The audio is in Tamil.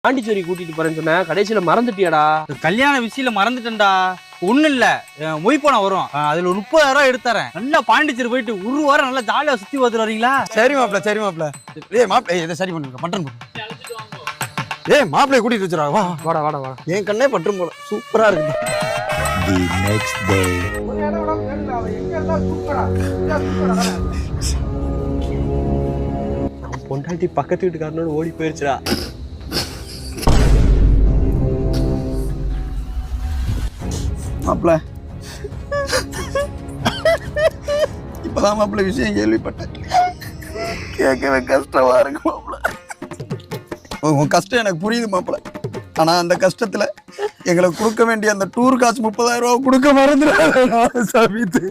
பாண்டிச்சேரி கூட்டிட்டு போறேன்னு சொன்ன கடைசியில மறந்துட்டியாடா? கல்யாண விஷயத்துல மறந்துட்டேன்டா. ஒண்ணு இல்ல, மொய் போன வரும், அதுல ஒரு 30,000 எடுத்துறேன். நல்லா பாண்டிச்சேரி போயிட்டு ஒரு வாரம் நல்லா ஜாலியா சுத்தி பார்த்துட்டு வரீங்களா? சரி மாப்ள, சரி மாப்ள. ஏய் மாப்ள, இதை சரி பண்ணுங்க, பட்டன் போடு. ஏய் மாப்ளை கூட்டிட்டு வச்சுடா, வா வாடா வாடா வா. என் கண்ணே பட்டும் போல, சூப்பரா இருக்கு. The next day. பொண்டாட்டி பக்கத்து வீட்டுக்காரனோட ஓடி போயிருச்சுடா. மாப்ள, இப்பதான் மாப்ள விஷயம் கேள்விப்பட்டேன். கேட்கவே கஷ்டமா இருக்கு மாப்ள. உன் கஷ்டம் எனக்கு புரியுது மாப்ள. ஆனா அந்த கஷ்டத்துல எங்களுக்கு கொடுக்க வேண்டிய அந்த டூர் காசு 30,000 ரூபாய் கொடுக்க மறந்துடாத சாமித்து.